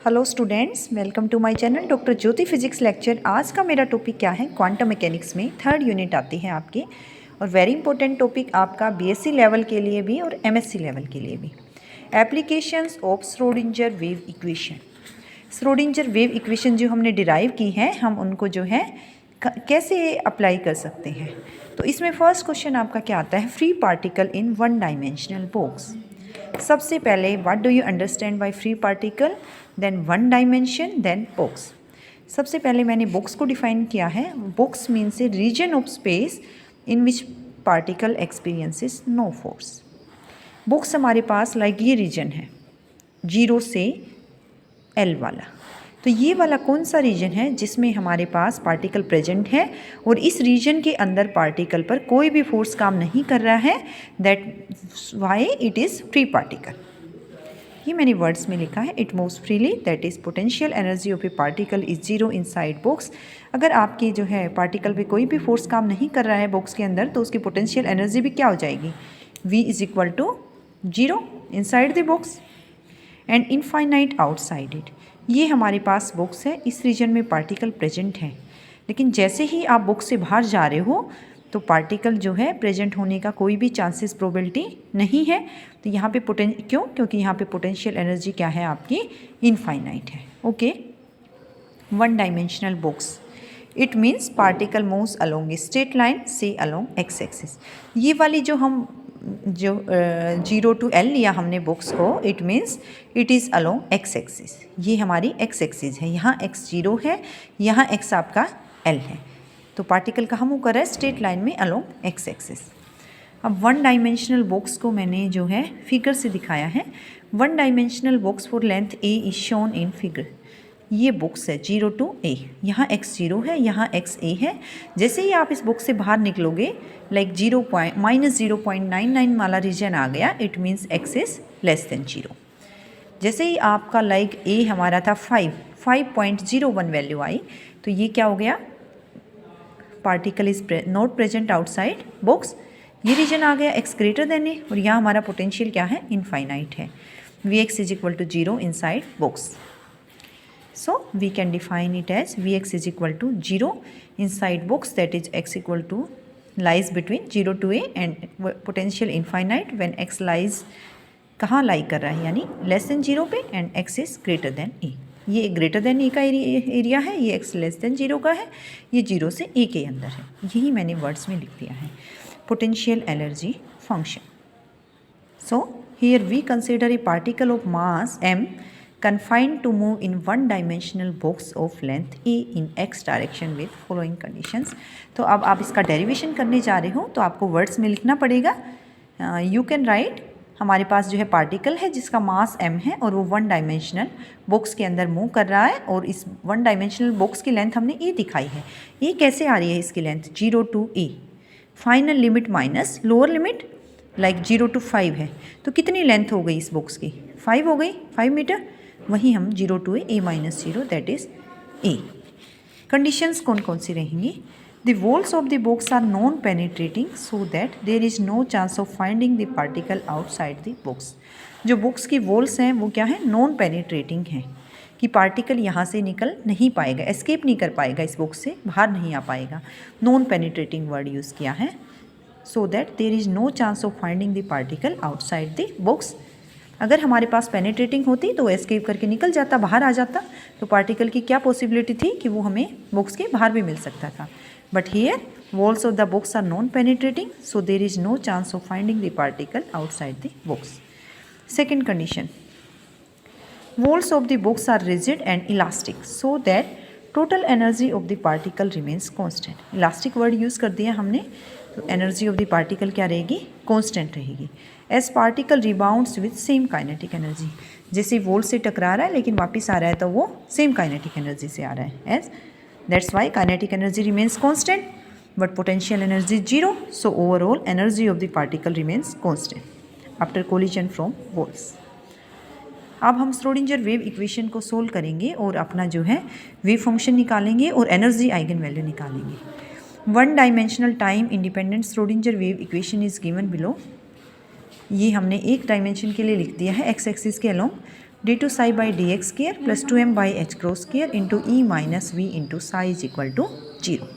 Hello students, welcome to my channel doctor Jyoti physics lecture. आज का मेरा टॉपिक क्या है, क्वांटम मैकेनिक्स में थर्ड यूनिट आती है आपकी, और वेरी इंपॉर्टेंट टॉपिक आपका बीएससी लेवल के लिए भी और एमएससी लेवल के लिए भी। Applications of Schrodinger wave equation. Schrodinger wave equation जो हमने डिराइव की है, हम उनको जो है कैसे अप्लाई कर सकते हैं। तो इसमें फर्स्ट क्वेश्चन आपका क्या आता है, free particle in one dimensional box. सबसे पहले what do you understand by free particle, then one dimension, then box. सबसे पहले मैंने बॉक्स को डिफाइन किया है। Box means a region of space in which particle experiences no force. Box हमारे पास लाइक ये रीजन है 0 से L वाला। तो ये वाला कौन सा रीजन है जिसमें हमारे पास पार्टिकल प्रेजेंट है और इस रीजन के अंदर पार्टिकल पर कोई भी फोर्स काम नहीं कर रहा है, that why it is free particle. ये मैंने वर्ड्स में लिखा है, it moves freely, that is potential energy of A particle is 0 inside box. अगर आपकी जो है पार्टिकल पे कोई भी फोर्स काम नहीं कर रहा है बॉक्स के अंदर, तो उसकी पोटेंशियल एनर्जी भी क्या हो जाएगी, V is equal to 0 inside the box and infinite outside it. ये हमारे पास बॉक्स है, इस रीजन में पार्टिकल प्रेजेंट है, लेकिन जैसे ही आप बॉक्स से बाहर जा रहे हो तो पार्टिकल जो है प्रेजेंट होने का कोई भी चांसेस प्रोबेबिलिटी नहीं है। तो यहाँ पे क्योंकि यहाँ पे पोटेंशियल एनर्जी क्या है आपकी, इनफाइनाइट है। Okay, one dimensional box, it means particle moves along a straight line से अलोंग एक्स एक्सिस। ये वाली जो 0 to L लिया हमने बॉक्स को, it means it is along x axis. ये हमारी एक्स एक्सिस है, यहाँ x 0 है, यहाँ x आपका L है। तो पार्टिकल कहाँ मूव कर रहा है, स्ट्रेट लाइन में अलोंग एक्स एक्सिस। अब वन डायमेंशनल बॉक्स को मैंने जो है फिगर से दिखाया है। One dimensional box for length a is shown in figure. ये बॉक्स है 0 to A, यहाँ x 0 है, यहाँ x a है। जैसे ही आप इस बॉक्स से बाहर निकलोगे, लाइक -0.99 वाला रीजन आ गया, it means x is less than 0। जैसे ही आपका लाइक a हमारा था 5.01 वैल्यू आई, तो ये क्या हो गया, particle is not present outside box. ये रीजन आ गया x ग्रेटर देन ए, और यहाँ हमारा पोटेंशियल क्या है, इनफाइनाइट है, Vx is equal to 0 inside box. So we can define it as Vx is equal to 0 inside box, that is x equal to lies between 0 to A and potential infinite when x lies कहाँ लाई कर रहा है, यानी less than 0 पे and x is greater than A। ये greater than A का area है, ये x लेस देन 0 का है, ये 0 से A के अंदर है। यही मैंने वर्ड्स में लिख दिया है, potential energy function. So here we consider a particle of mass m confined to move in one dimensional box of length a in x direction with following conditions। तो अब आप इसका डेरिवेशन करने जा रहे हो तो आपको वर्ड्स में लिखना पड़ेगा। यू कैन राइट, हमारे पास जो है पार्टिकल है जिसका मास m है और वो वन डायमेंशनल बॉक्स के अंदर मूव कर रहा है, और इस वन डायमेंशनल बॉक्स की लेंथ हमने a दिखाई है। ये कैसे आ रही है इसकी length, 0 to A, final limit minus lower limit, like 0 to 5 है, तो कितनी लेंथ हो गई इस बॉक्स की, 5 हो गई, 5 मीटर। वहीं हम 0 to A -0, that is A। Conditions कौन कौन सी रहेंगी, the walls of the box are non penetrating so that there is no chance of finding the particle outside the box. जो बॉक्स की वॉल्स हैं वो क्या है, नॉन पेनिट्रेटिंग है, कि पार्टिकल यहाँ से निकल नहीं पाएगा, एस्केप नहीं कर पाएगा, इस बॉक्स से बाहर नहीं आ पाएगा। नॉन पेनिट्रेटिंग वर्ड यूज़ किया है, so that there is no chance of finding the particle outside the box. अगर हमारे पास पेनिट्रेटिंग होती तो एस्केप करके निकल जाता, बाहर आ जाता, तो पार्टिकल की क्या पॉसिबिलिटी थी कि वो हमें बॉक्स के बाहर भी मिल सकता था। But here walls of the box are non penetrating, so there is no chance of finding the particle outside the box. Second condition, walls of the box are rigid and elastic so that total energy of the particle remains constant. Elastic word use कर दिया हमने, तो energy of the particle क्या रहेगी, constant रहेगी। As particle rebounds with same kinetic energy, जैसे wall से टकरा रहा है लेकिन वापस आ रहा है तो वो सेम काइनेटिक एनर्जी से आ रहा है, as that's why kinetic energy remains constant but potential energy 0, so overall energy of the particle remains constant after collision from walls. अब हम श्रोडिंजर वेव इक्वेशन को सोल्व करेंगे और अपना जो है वेव फंक्शन निकालेंगे और एनर्जी आइगन वैल्यू निकालेंगे। One dimensional time independent Schrodinger wave equation is given below. ये हमने एक डायमेंशन के लिए लिख दिया है, एक्स एक्सिस के along D two psi by d x square plus 2m by h cross square into E minus V into psi is equal to 0.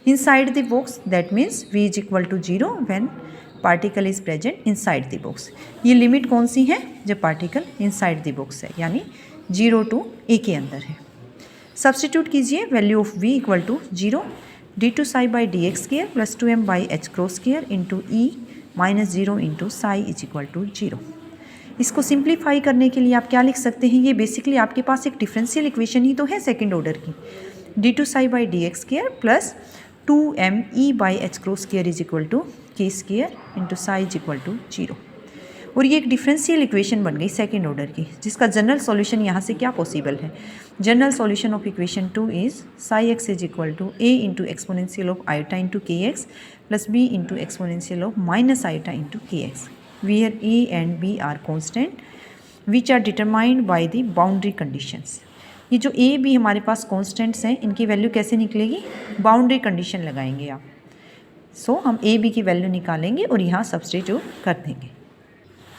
Inside the box, that means v is equal to 0 when particle is present inside the box. ये limit कौन सी है? जब particle inside the box है, यानी 0 to a के अंदर है. Substitute कीजिए value of v equal to 0 d two psi by d x square plus 2m by h cross square into E minus 0 into psi is equal to 0. इसको simplify करने के लिए आप क्या लिख सकते हैं? ये बेसिकली आपके पास एक डिफरेंशियल इक्वेशन ही तो है सेकेंड ऑर्डर की. D two psi by d x square plus 2m e by h cross square is equal to k square into psi is equal to 0. और ये एक डिफरेंशियल इक्वेशन बन गई सेकेंड ऑर्डर की, जिसका जनरल सॉल्यूशन यहाँ से क्या पॉसिबल है? General solution of equation 2 is psi x is equal to a into exponential of iota into k x plus b into exponential of minus iota into k x, where a and b are constant which are determined by the boundary conditions. ये जो A B हमारे पास constants हैं, इनकी value कैसे निकलेगी? Boundary condition लगाएंगे आप. सो हम ए बी की वैल्यू निकालेंगे और यहाँ सब्स्टिट्यूट कर देंगे.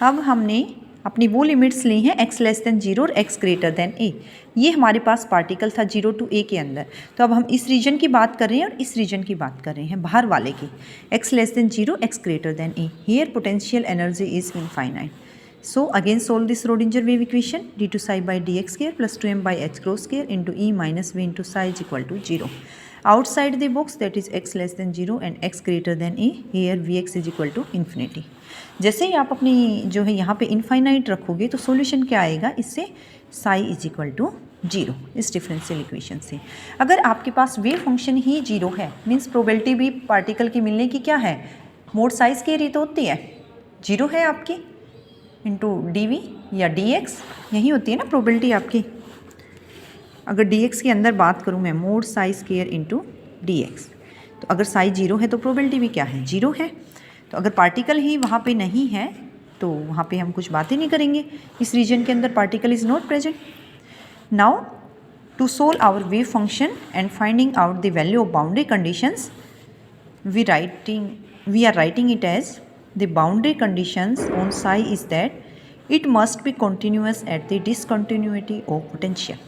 अब हमने अपनी वो लिमिट्स ली हैं x लेस देन 0 और x ग्रेटर देन a. ये हमारे पास पार्टिकल था 0 to a के अंदर. तो अब हम इस रीजन की बात कर रहे हैं और इस रीजन की बात कर रहे हैं, बाहर वाले की. x less than 0, x greater than a. Here potential energy is infinite. So again solve this Schrodinger wave equation d to psi by dx square plus 2m by h cross square into e minus v into psi is equal to 0. Outside the box, that is x less than 0 and x greater than a, here vx is equal to infinity. जैसे ही आप अपनी जो है यहाँ पे infinite रखोगे तो solution क्या आएगा? इससे psi is equal to 0 इस डिफरेंशियल इक्वेशन से. अगर आपके पास वेव फंक्शन ही 0 है, मीन्स प्रोबेबिलिटी भी पार्टिकल की मिलने की क्या है? मोड साइज की रीत होती है, 0 है आपकी इंटू डी वी या डी एक्स, यही होती है ना प्रोबेबिलिटी आपकी. अगर डी एक्स के अंदर बात करूँ मैं, mode Sai square into D x, तो अगर साई 0 है तो प्रोबेबिलिटी भी क्या है? 0 है. तो अगर पार्टिकल ही वहाँ पे नहीं है तो वहाँ पे हम कुछ बातें नहीं करेंगे. इस रीजन के अंदर particle is not present. Now to solve our wave function and finding out the value of boundary conditions, we are writing it as the boundary conditions on psi is that it must be continuous at the discontinuity of potential.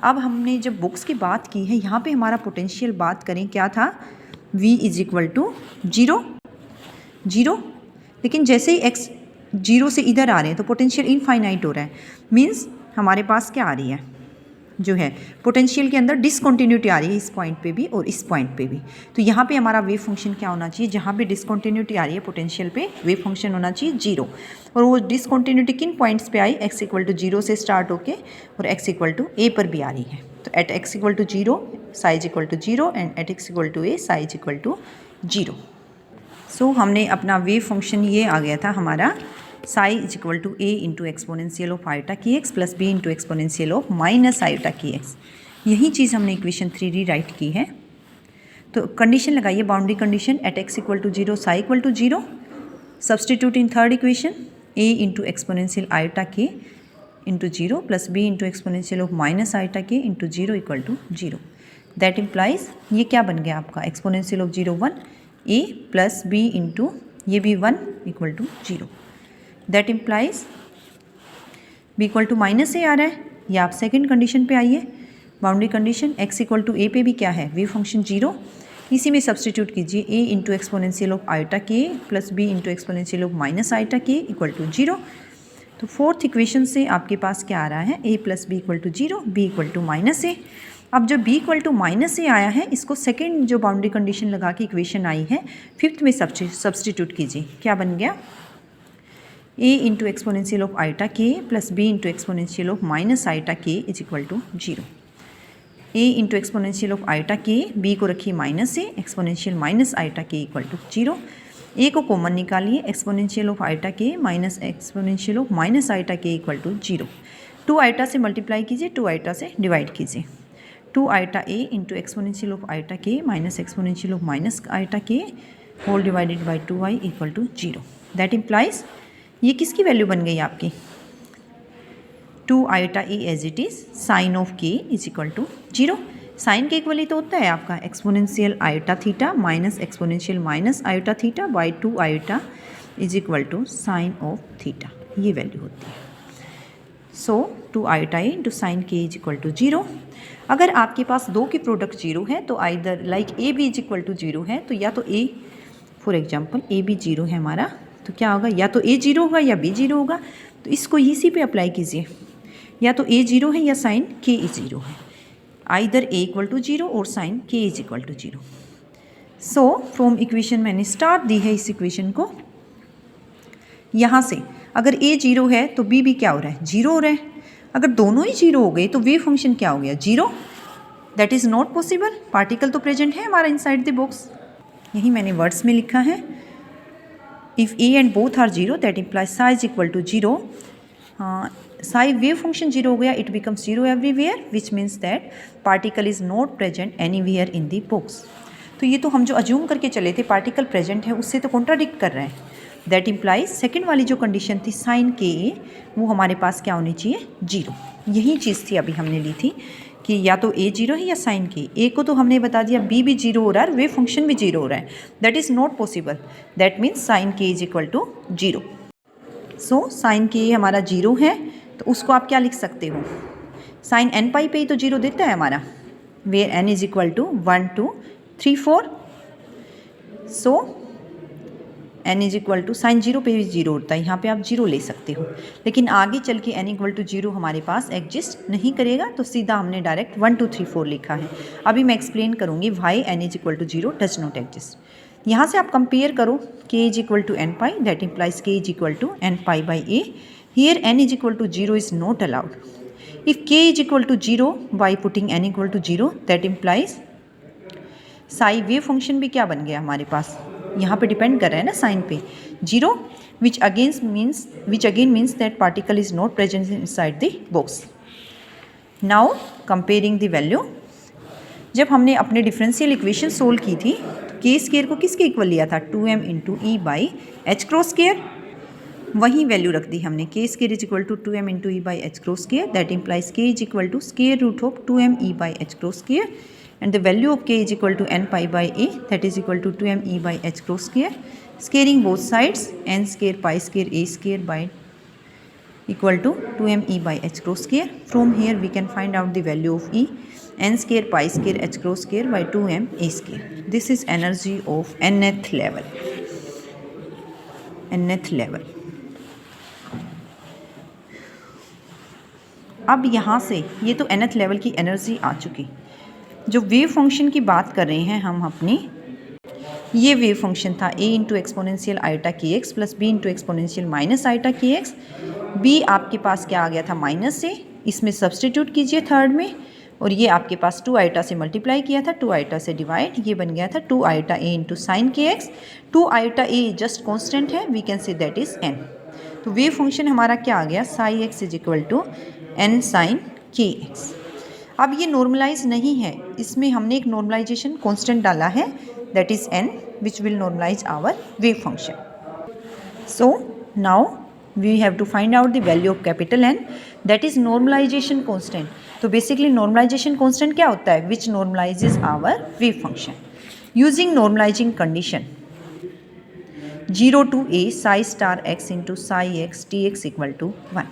अब हमने जब books की बात की है, यहाँ पे हमारा पोटेंशियल बात करें क्या था? v is equal to 0. लेकिन जैसे ही x 0 से इधर आ रहे हैं तो पोटेंशियल इनफाइनाइट हो रहा है. मीन्स हमारे पास क्या आ रही है? जो है पोटेंशियल के अंदर डिसकंटिन्यूटी आ रही है इस पॉइंट पे भी और इस पॉइंट पे भी. तो यहाँ पे हमारा वेव फंक्शन क्या होना चाहिए? जहाँ पे डिसकंटिन्यूटी आ रही है पोटेंशियल पे, वेव फंक्शन होना चाहिए 0. और वो डिसकंटिन्यूटी किन पॉइंट्स पे आई? x इक्वल टू 0 से स्टार्ट होके और x इक्वल टू a पर भी आ रही है. तो at x equal to 0 psi equal to 0 and at x equal to a psi equal to 0. So हमने अपना वेव फंक्शन ये आ गया था हमारा psi is equal to a into exponential of iota k x plus b into exponential of minus iota k x. यही चीज़ हमने इक्वेशन 3 रीराइट की है. तो कंडीशन लगाइए, boundary condition at x equal to 0 psi equal to 0. Substitute in third equation a into exponential iota k into 0 plus b into exponential of minus iota k into 0 equal to 0. That implies ये क्या बन गया आपका? Exponential of 0 1 a plus b into ये भी 1 equal to 0. That implies B equal to minus A आ रहा है. या आप सेकेंड कंडीशन पे आइए, boundary condition x equal to a पे भी क्या है? Wave function 0. इसी में सब्सटीट्यूट कीजिए a into exponential of iota k plus b into exponential of minus iota k equal to 0. तो फोर्थ इक्वेशन से आपके पास क्या आ रहा है? a plus b equal to 0, b equal to minus a. अब जो b equal to minus a आया है, इसको सेकेंड जो बाउंड्री कंडीशन लगा के इक्वेशन आई है, फिफ्थ में सब्सटीट्यूट कीजिए. क्या बन गया? a into exponential of iota k plus b into exponential of minus iota k is equal to 0. a into exponential of iota k, b को रखिए minus a, exponential minus iota k equal to 0. a को common निकालिए, exponential of iota k minus exponential of minus iota k equal to 0. 2 iota से multiply कीजिए, 2 iota से divide कीजिए. 2 iota a into exponential of iota k minus exponential of minus iota k whole divided by 2i equal to 0. That implies ये किसकी value बन गई आपकी? 2 iota a as it is sine of k is equal to 0. Sine के equal ही तो होता है आपका exponential iota theta minus exponential minus iota theta by 2 iota is equal to sine of theta. ये वैल्यू होती है. So 2 eta A into sine के इज इक्वल टू 0। अगर आपके पास दो की प्रोडक्ट 0 है तो either like A B is equal to 0 है, तो या तो A, for example A B 0 है हमारा, तो क्या होगा, या तो ए 0 होगा या बी 0 होगा। तो इसको इसी पे अप्लाई कीजिए, या तो ए 0 है या साइन के इज 0 है, आइदर ए इक्वल टू 0 और साइन के is equal to 0। So from equation मैंने स्टार दी है इस इक्वेशन को, यहाँ से अगर ए 0 है तो बी भी क्या हो रहा है, 0 हो रहा है। अगर दोनों ही 0 हो गए तो वेव फंक्शन क्या हो गया, 0। That is not possible, particle तो प्रेजेंट है हमारा इनसाइड द बॉक्स। यही मैंने वर्ड्स में लिखा है, if A and both are 0 that implies psi is equal to 0। Psi wave function 0 हो गया, it becomes 0 everywhere, which means that particle is not present anywhere in the box. तो ये तो हम जो अज्यूम करके चले थे पार्टिकल प्रेजेंट है उससे तो कॉन्ट्राडिक्ट कर रहे हैं। दैट इम्प्लाइज सेकेंड वाली जो कंडीशन थी साइन के ए, वो हमारे पास क्या होनी चाहिए, 0। यही चीज़ थी अभी हमने ली थी कि या तो ए 0 है या साइन के। ए को तो हमने बता दिया, बी भी 0 हो रहा है, वेव फंक्शन भी 0 हो रहा है। That is not possible, that means sine के is equal to 0। So sine k हमारा 0 है, तो उसको आप क्या लिख सकते हो, साइन एन पाई पे ही तो 0 देता है हमारा, where N is equal to 1 2 3 4। So N is equal to sine 0 पे भी 0 होता है, यहाँ पे आप 0 ले सकते हो, लेकिन आगे चल के एन इक्वल टू 0 हमारे पास एग्जिस्ट नहीं करेगा, तो सीधा हमने डायरेक्ट 1 2 3 4 लिखा है। अभी मैं एक्सप्लेन करूँगी why n is equal to 0 does not exist. यहाँ से आप कंपेयर करो, k is equal to n pi, that implies k is equal to n pi by a. Here n is equal to 0 is not allowed. If k is equal to 0 by putting n equal to 0, that implies psi wave function भी क्या बन गया हमारे पास, यहाँ पे depend कर रहा है ना साइन पे, 0, which again means that particle is not present inside the box. Now comparing the value, जब हमने अपने डिफरेंशियल इक्वेशन सोल्व की थी तो के स्केयर को किसके इक्वल लिया था, 2m into e by h cross square. वही वैल्यू रख दी हमने, k square is equal to 2m into e by h cross square, that implies k is equal to square root of 2m e by h cross square, and the value of k is equal to n pi by a, that is equal to 2m e by h cross square. Squaring both sides, n square pi square a square by equal to 2m e by h cross square. From here we can find out the value of e, n square pi square h cross square by 2m a square. This is energy of nth level. nth level. अब यहाँ से ये तो nth level की energy आ चुकी। जो wave function की बात कर रहे हैं हम अपनी, ये वेव फंक्शन था a into exponential iota k x plus b into exponential minus iota k x. B आपके पास क्या आ गया था, माइनस से, इसमें सब्सटीट्यूट कीजिए थर्ड में, और ये आपके पास 2 आईटा से मल्टीप्लाई किया था, 2 आईटा से डिवाइड, ये बन गया था 2 eta A into sine K X. 2 eta A just constant है, we can say that is N. तो वेव फंक्शन हमारा क्या आ गया, psi x is equal to N sine K X. अब ये नॉर्मलाइज नहीं है, इसमें हमने एक नॉर्मलाइजेशन कांस्टेंट डाला है, that is n, which will normalize our wave function. So now we have to find out the value of capital N, that is normalization constant. तो बेसिकली नॉर्मलाइजेशन कांस्टेंट क्या होता है, which normalizes our wave function. Using normalizing condition 0 to a psi star x into psi x t x equal to 1।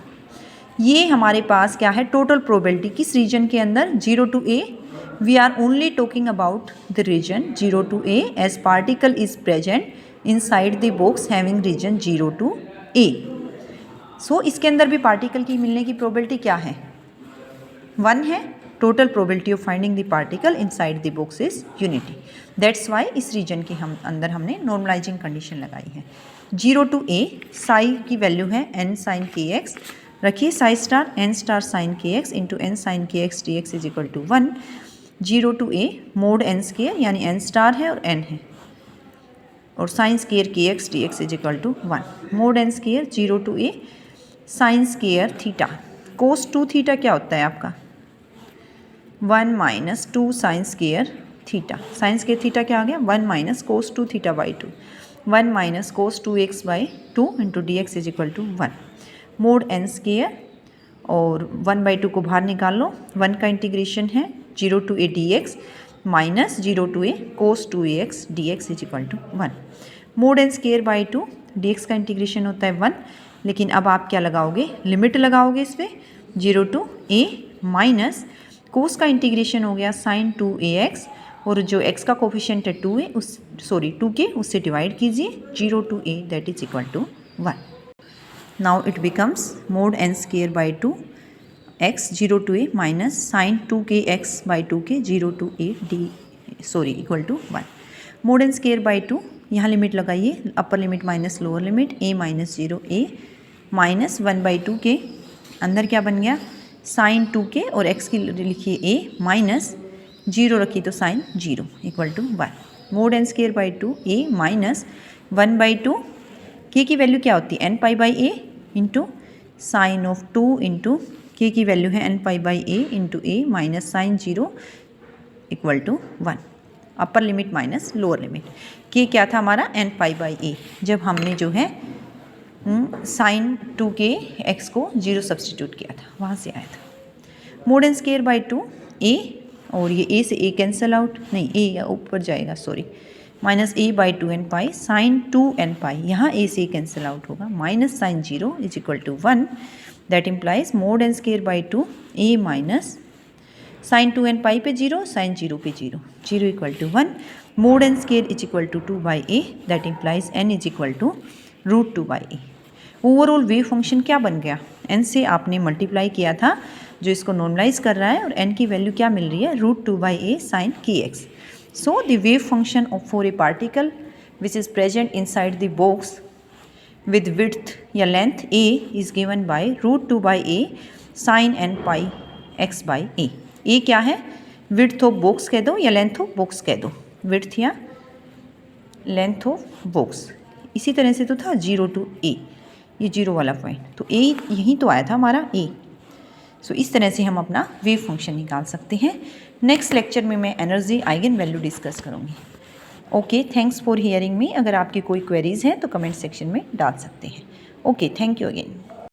ये हमारे पास क्या है, total probability किस reason के अंदर, 0 to a। We are only talking about the region 0 to a as particle is present inside the box having region 0 to a। So इसके अंदर भी पार्टिकल की मिलने की प्रोबेबिलिटी क्या है, 1 है। Total probability of finding the particle inside the box is unity. That's why इस रीजन के हम अंदर हमने नॉर्मलाइजिंग कंडीशन लगाई है। 0 टू a साई की वैल्यू है n साइन के एक्स, रखिए psi star n star sine K X into N sine K X D X is equal to 1। 0 to a mod n square यानी n star है और n है, और sine square K X D X is equal to 1 mod n square 0 to a sine square theta cos 2 theta क्या होता है आपका, 1 minus 2 sine square theta. Sine square theta क्या आ गया, 1 minus cos 2 theta by 2, 1 minus cos 2x by 2 into D X is equal to 1 mod n square, और 1/2 को बाहर निकाल लो, 1 का इंटीग्रेशन है 0 to a dx minus 0 to a cos 2ax dx is equal to 1 mod n square by 2, dx का integration होता है 1। लेकिन अब आप क्या लगाओगे, लिमिट लगाओगे इस पर, 0 to a माइनस कोस का इंटीग्रेशन हो गया sin 2ax और जो x का कोफिशिएंट है 2 है उस 2 के उससे डिवाइड कीजिए 0 to a that is equal to 1. Now it becomes mod n square by 2 x 0 to a minus sin 2kx by 2 K 0 to a equal to 1. mod n square by 2 यहाँ limit लगाइए, upper limit minus lower limit a minus 0 a minus 1 by 2 के अंदर क्या बन गया sin 2 के और x की लिखिए a माइनस 0 रखिए तो sin 0 equal to 1. mod n square by 2 a minus 1 by 2 k की वैल्यू क्या होती है n pi by a into sine of 2 into k की वैल्यू है n pi by a into a minus sine 0 equal to 1. Upper limit minus lower limit. k क्या था हमारा n pi by a जब हमने जो है साइन 2 के x को 0 सब्सटीट्यूट किया था वहाँ से आया था. mod n square by 2 a और ये a से a कैंसिल आउट, नहीं a ऊपर जाएगा sorry, minus a by 2n pi sine 2n pi, यहाँ a से a कैंसिल आउट होगा minus sine 0 is equal to 1. That implies mod n square by 2 a minus sine 2n pi पे 0 sine 0 पे 0 equal to 1. mod n square is equal to 2 by a that implies n is equal to root 2 by a. Overall wave function क्या बन गया, n से आपने multiply किया था जो इसको नॉर्मलाइज कर रहा है और n की वैल्यू क्या मिल रही है root 2 by a sine kx. So the wave function for a particle which is present inside the box with width या length a is given by root 2 by a sin n pi x by a. a क्या है, width of box कह दो या length of box कह दो, width या length of box. इसी तरह से तो था 0 to a, ये 0 वाला पॉइंट, तो a यहीं तो आया था हमारा a. सो इस तरह से हम अपना वेव फंक्शन निकाल सकते हैं. नेक्स्ट लेक्चर में मैं एनर्जी आइगन वैल्यू डिस्कस करूँगी. Okay, thanks for hearing me. अगर आपकी कोई क्वेरीज़ हैं तो कमेंट सेक्शन में डाल सकते हैं. Okay, thank you again.